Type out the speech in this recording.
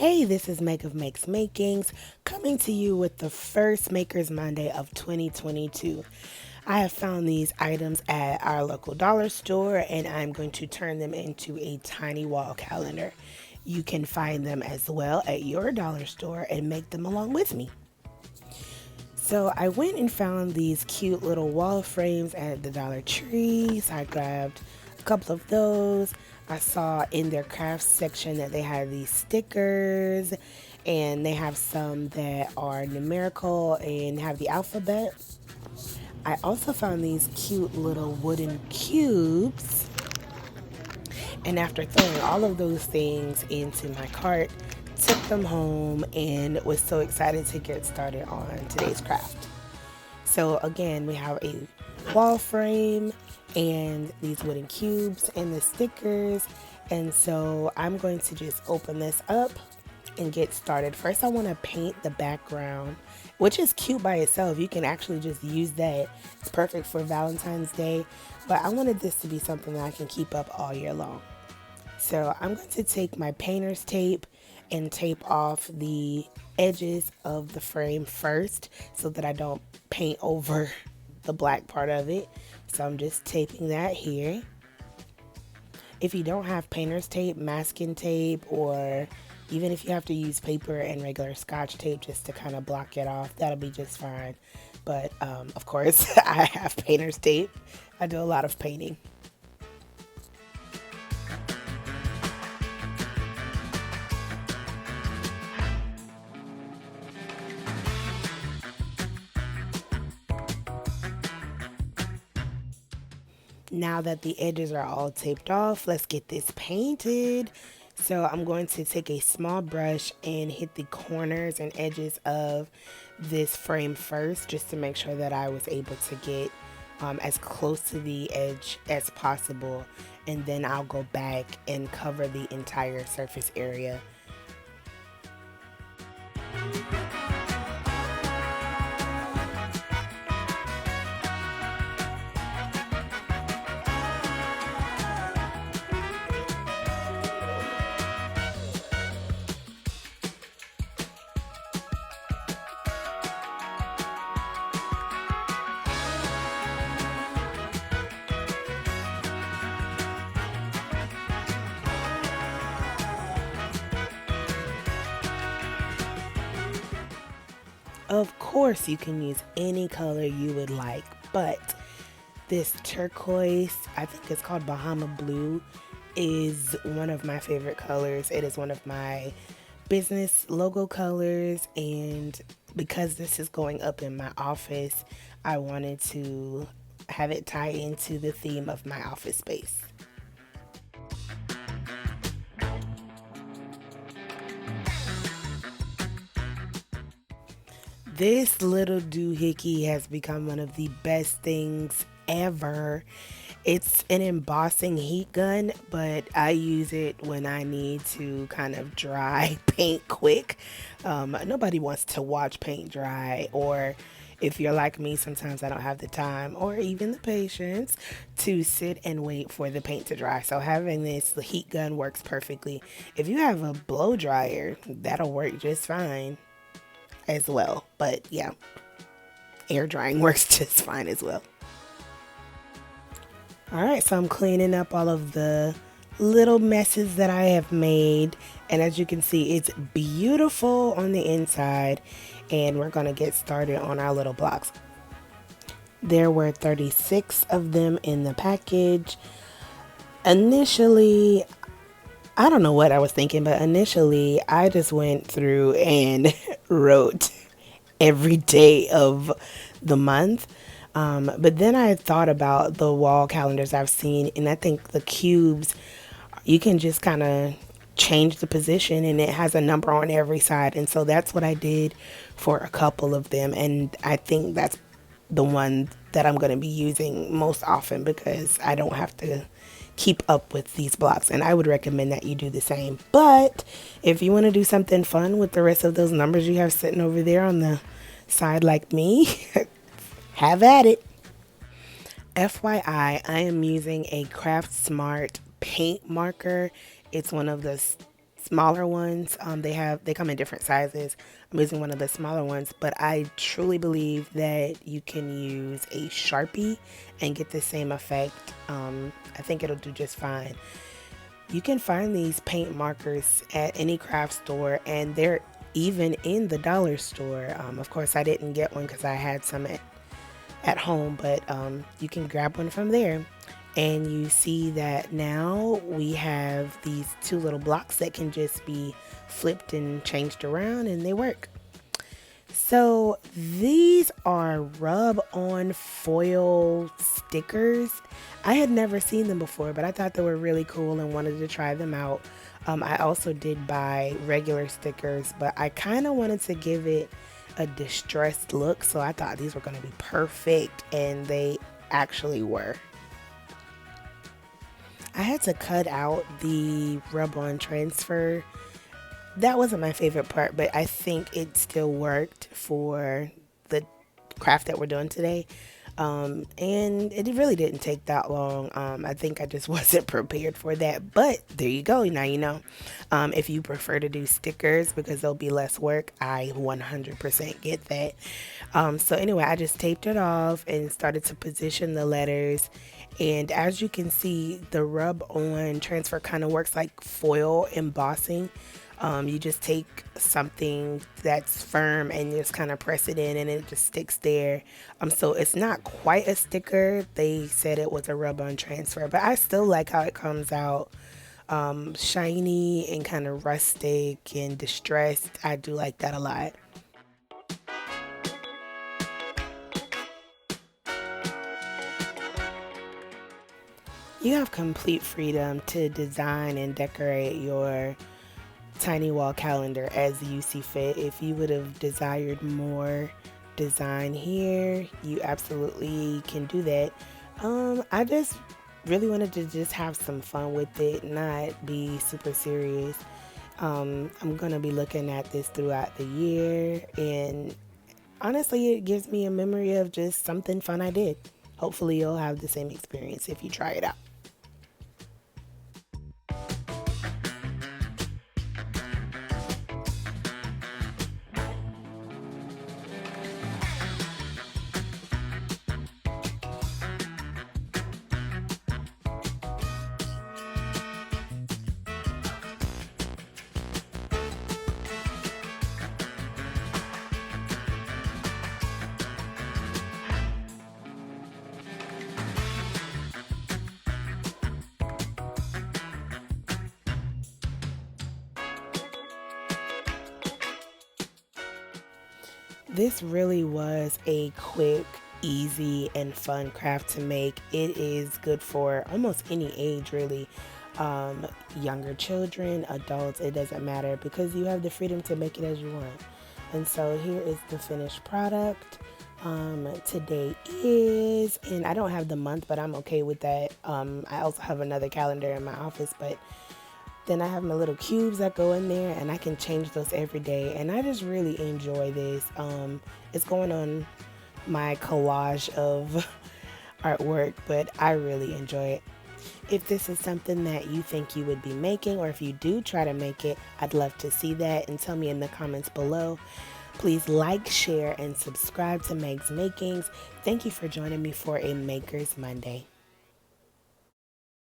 Hey, this is Meg of Makes Makings coming to you with the first Makers Monday of 2022. I have found these items at our local dollar store and I'm going to turn them into a tiny wall calendar. You can find them as well at your dollar store and make them along with me. So I went and found these cute little wall frames at the Dollar Tree. So I grabbed a couple of those. I saw in their crafts section that they had these stickers and they have some that are numerical and have the alphabet. I also found these cute little wooden cubes. And after throwing all of those things into my cart, took them home and was so excited to get started on today's craft. So again, we have a wall frame and these wooden cubes and the stickers. And so I'm going to just open this up and get started. First, I want to paint the background, which is cute by itself. You can actually just use that. It's perfect for Valentine's Day. But I wanted this to be something that I can keep up all year long. So I'm going to take my painter's tape and tape off the edges of the frame first so that I don't paint over the black part of it. So I'm just taping that here. If you don't have painter's tape, masking tape, or even if you have to use paper and regular scotch tape just to kind of block it off, that'll be just fine. But of course, I have painter's tape. I do a lot of painting. Now that the edges are all taped off, let's get this painted. So I'm going to take a small brush and hit the corners and edges of this frame first, just to make sure that I was able to get as close to the edge as possible. And then I'll go back and cover the entire surface area. Of course, you can use any color you would like, but this turquoise, I think it's called Bahama Blue, is one of my favorite colors. It is one of my business logo colors, and because this is going up in my office, I wanted to have it tie into the theme of my office space. This little doohickey has become one of the best things ever. It's an embossing heat gun, but I use it when I need to kind of dry paint quick. Nobody wants to watch paint dry, or if you're like me, sometimes I don't have the time or even the patience to sit and wait for the paint to dry. So having this heat gun works perfectly. If you have a blow dryer, that'll work just fine as well. But yeah, air drying works just fine as well. All right, so I'm cleaning up all of the little messes that I have made. And as you can see, it's beautiful on the inside. And we're going to get started on our little blocks. There were 36 of them in the package. Initially, I don't know what I was thinking, but initially I just went through and wrote every day of the month. But then I thought about the wall calendars I've seen, and I think the cubes, you can just kind of change the position and it has a number on every side. And so that's what I did for a couple of them. And I think that's the one that I'm going to be using most often because I don't have to keep up with these blocks, and I would recommend that you do the same. But if you want to do something fun with the rest of those numbers you have sitting over there on the side like me, have at it. FYI, I am using a Craft Smart paint marker. It's one of the smaller ones. They come in different sizes. I'm using one of the smaller ones, but I truly believe that you can use a Sharpie and get the same effect. I think it'll do just fine. You can find these paint markers at any craft store, and they're even in the dollar store. Of course, I didn't get one because I had some at home, but you can grab one from there. And you see that now we have these two little blocks that can just be flipped and changed around, and they work. So these are rub-on foil stickers. I had never seen them before, but I thought they were really cool and wanted to try them out. I also did buy regular stickers, but I kind of wanted to give it a distressed look, so I thought these were going to be perfect, and they actually were. I had to cut out the rub-on transfer. That wasn't my favorite part, but I think it still worked for the craft that we're doing today. And it really didn't take that long. I think I just wasn't prepared for that. But there you go. Now you know. If you prefer to do stickers because there'll be less work, I 100% get that. So anyway, I just taped it off and started to position the letters. And as you can see, the rub-on transfer kind of works like foil embossing. You just take something that's firm and just kind of press it in and it just sticks there. So it's not quite a sticker. They said it was a rub-on transfer, but I still like how it comes out shiny and kind of rustic and distressed. I do like that a lot. You have complete freedom to design and decorate your tiny wall calendar as you see fit. If you would have desired more design here, you absolutely can do that. I just really wanted to just have some fun with it, not be super serious. I'm gonna be looking at this throughout the year, and honestly, it gives me a memory of just something fun I did. Hopefully, you'll have the same experience if you try it out. This really was a quick, easy, and fun craft to make. It is good for almost any age, really. Younger children, adults, it doesn't matter because you have the freedom to make it as you want. And so here is the finished product. Today is, and I don't have the month, but I'm okay with that. I also have another calendar in my office, but then I have my little cubes that go in there and I can change those every day. And I just really enjoy this. It's going on my collage of artwork, but I really enjoy it. If this is something that you think you would be making, or if you do try to make it, I'd love to see that and tell me in the comments below. Please like, share, and subscribe to Meg's Makings. Thank you for joining me for a Maker's Monday.